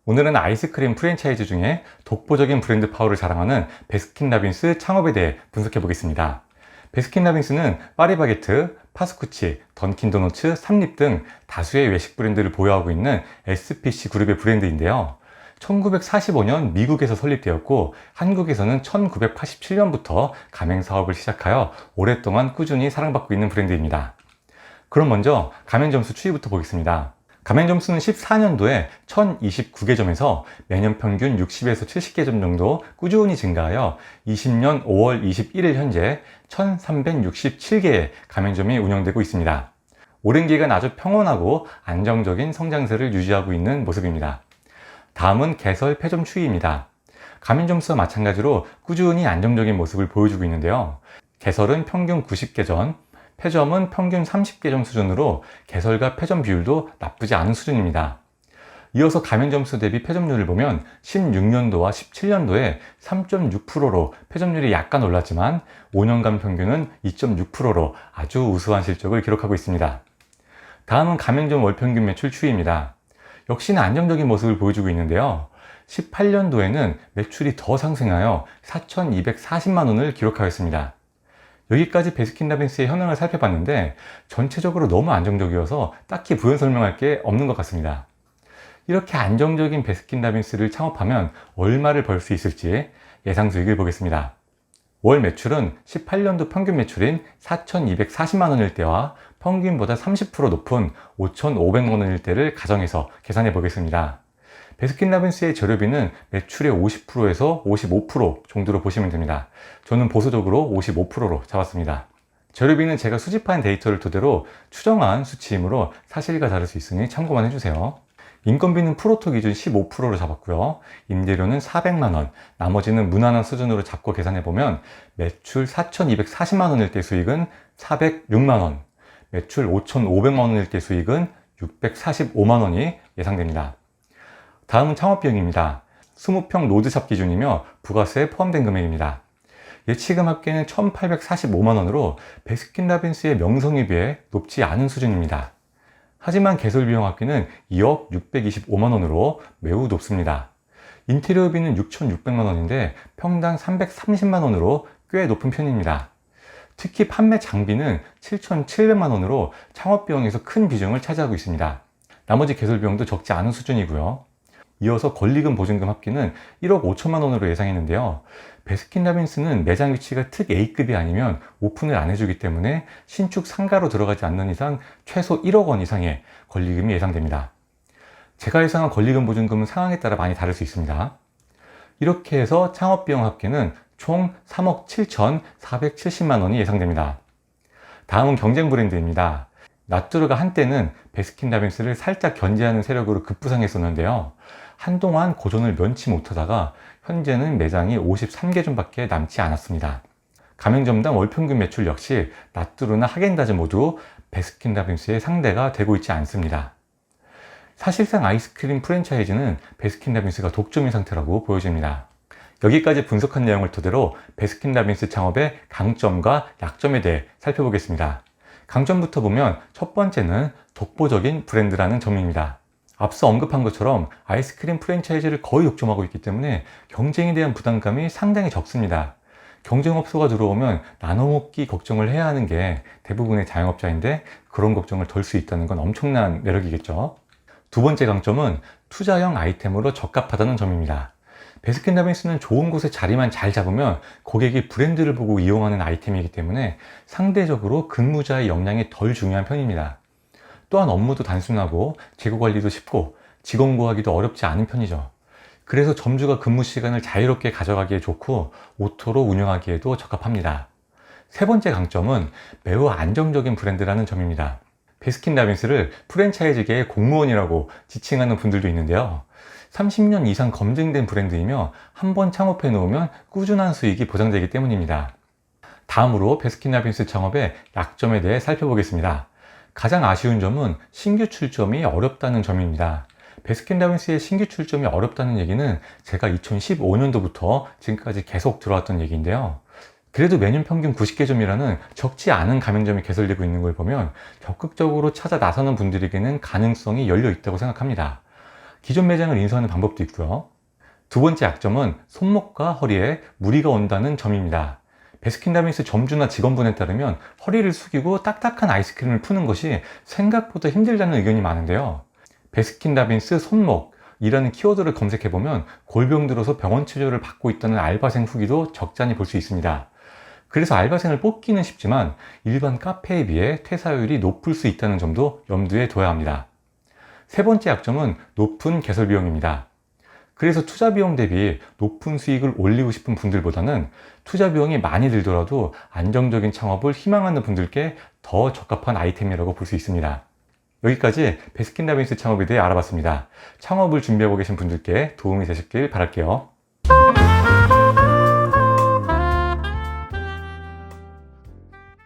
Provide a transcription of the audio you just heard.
오늘은 아이스크림 프랜차이즈 중에 독보적인 브랜드 파워를 자랑하는 베스킨라빈스 창업에 대해 분석해 보겠습니다. 베스킨라빈스는 파리바게트, 파스쿠치, 던킨도너츠, 삼립 등 다수의 외식 브랜드를 보유하고 있는 SPC 그룹의 브랜드인데요. 1945년 미국에서 설립되었고 한국에서는 1987년부터 가맹 사업을 시작하여 오랫동안 꾸준히 사랑받고 있는 브랜드입니다. 그럼 먼저 가맹 점수 추이부터 보겠습니다. 가맹 점수는 14년도에 1029개점에서 매년 평균 60에서 70개점 정도 꾸준히 증가하여 20년 5월 21일 현재 1367개의 가맹점이 운영되고 있습니다. 오랜 기간 아주 평온하고 안정적인 성장세를 유지하고 있는 모습입니다. 다음은 개설 폐점 추이입니다. 가맹 점수와 마찬가지로 꾸준히 안정적인 모습을 보여주고 있는데요. 개설은 평균 90개점, 폐점은 평균 30개점 수준으로 개설과 폐점 비율도 나쁘지 않은 수준입니다. 이어서 가맹 점수 대비 폐점률을 보면 16년도와 17년도에 3.6%로 폐점률이 약간 올랐지만 5년간 평균은 2.6%로 아주 우수한 실적을 기록하고 있습니다. 다음은 가맹점 월평균 매출 추이입니다. 역시나 안정적인 모습을 보여주고 있는데요. 18년도에는 매출이 더 상승하여 4,240만 원을 기록하였습니다. 여기까지 베스킨라빈스의 현황을 살펴봤는데 전체적으로 너무 안정적이어서 딱히 부연 설명할 게 없는 것 같습니다. 이렇게 안정적인 베스킨라빈스를 창업하면 얼마를 벌 수 있을지 예상 수익을 보겠습니다. 월 매출은 18년도 평균 매출인 4,240만 원일 때와 평균보다 30% 높은 5,500만 원일 때를 가정해서 계산해 보겠습니다. 베스킨라빈스의 재료비는 매출의 50%에서 55% 정도로 보시면 됩니다. 저는 보수적으로 55%로 잡았습니다. 재료비는 제가 수집한 데이터를 토대로 추정한 수치이므로 사실과 다를 수 있으니 참고만 해주세요. 인건비는 프로토 기준 15%로 잡았고요. 임대료는 400만원, 나머지는 무난한 수준으로 잡고 계산해보면 매출 4,240만원일 때 수익은 406만원, 매출 5,500만원일 때 수익은 645만원이 예상됩니다. 다음은 창업비용입니다. 20평 로드샵 기준이며 부가세에 포함된 금액입니다. 예치금 합계는 1,845만원으로 베스킨라빈스의 명성에 비해 높지 않은 수준입니다. 하지만 개설비용 합계는 2억 625만원으로 매우 높습니다. 인테리어비는 6,600만원인데 평당 330만원으로 꽤 높은 편입니다. 특히 판매 장비는 7,700만원으로 창업비용에서 큰 비중을 차지하고 있습니다. 나머지 개설비용도 적지 않은 수준이고요. 이어서 권리금 보증금 합계는 1억 5천만 원으로 예상했는데요. 베스킨라빈스는 매장 위치가 특 A급이 아니면 오픈을 안 해주기 때문에 신축 상가로 들어가지 않는 이상 최소 1억 원 이상의 권리금이 예상됩니다. 제가 예상한 권리금 보증금은 상황에 따라 많이 다를 수 있습니다. 이렇게 해서 창업비용 합계는 총 3억 7,470만 원이 예상됩니다. 다음은 경쟁 브랜드입니다. 나뚜르가 한때는 베스킨라빈스를 살짝 견제하는 세력으로 급부상했었는데요. 한동안 고전을 면치 못하다가 현재는 매장이 53개점밖에 남지 않았습니다. 가맹점당 월평균 매출 역시 나뚜르나 하겐다즈 모두 베스킨라빈스의 상대가 되고 있지 않습니다. 사실상 아이스크림 프랜차이즈는 베스킨라빈스가 독점인 상태라고 보여집니다. 여기까지 분석한 내용을 토대로 베스킨라빈스 창업의 강점과 약점에 대해 살펴보겠습니다. 강점부터 보면 첫 번째는 독보적인 브랜드라는 점입니다. 앞서 언급한 것처럼 아이스크림 프랜차이즈를 거의 독점하고 있기 때문에 경쟁에 대한 부담감이 상당히 적습니다. 경쟁업소가 들어오면 나눠먹기 걱정을 해야 하는 게 대부분의 자영업자인데 그런 걱정을 덜 수 있다는 건 엄청난 매력이겠죠. 두 번째 강점은 투자형 아이템으로 적합하다는 점입니다. 베스킨라빈스는 좋은 곳에 자리만 잘 잡으면 고객이 브랜드를 보고 이용하는 아이템이기 때문에 상대적으로 근무자의 역량이 덜 중요한 편입니다. 또한 업무도 단순하고 재고 관리도 쉽고 직원 구하기도 어렵지 않은 편이죠. 그래서 점주가 근무 시간을 자유롭게 가져가기에 좋고 오토로 운영하기에도 적합합니다. 세 번째 강점은 매우 안정적인 브랜드라는 점입니다. 베스킨라빈스를 프랜차이즈계의 공무원이라고 지칭하는 분들도 있는데요. 30년 이상 검증된 브랜드이며 한번 창업해 놓으면 꾸준한 수익이 보장되기 때문입니다. 다음으로 베스킨라빈스 창업의 약점에 대해 살펴보겠습니다. 가장 아쉬운 점은 신규 출점이 어렵다는 점입니다. 베스킨라빈스의 신규 출점이 어렵다는 얘기는 제가 2015년도부터 지금까지 계속 들어왔던 얘기인데요. 그래도 매년 평균 90개점이라는 적지 않은 가맹점이 개설되고 있는 걸 보면 적극적으로 찾아 나서는 분들에게는 가능성이 열려 있다고 생각합니다. 기존 매장을 인수하는 방법도 있고요. 두 번째 약점은 손목과 허리에 무리가 온다는 점입니다. 베스킨라빈스 점주나 직원분에 따르면 허리를 숙이고 딱딱한 아이스크림을 푸는 것이 생각보다 힘들다는 의견이 많은데요. 베스킨라빈스 손목이라는 키워드를 검색해보면 골병 들어서 병원 치료를 받고 있다는 알바생 후기도 적잖이 볼 수 있습니다. 그래서 알바생을 뽑기는 쉽지만 일반 카페에 비해 퇴사율이 높을 수 있다는 점도 염두에 둬야 합니다. 세 번째 약점은 높은 개설 비용입니다. 그래서 투자 비용 대비 높은 수익을 올리고 싶은 분들보다는 투자 비용이 많이 들더라도 안정적인 창업을 희망하는 분들께 더 적합한 아이템이라고 볼 수 있습니다. 여기까지 베스킨라빈스 창업에 대해 알아봤습니다. 창업을 준비하고 계신 분들께 도움이 되셨길 바랄게요.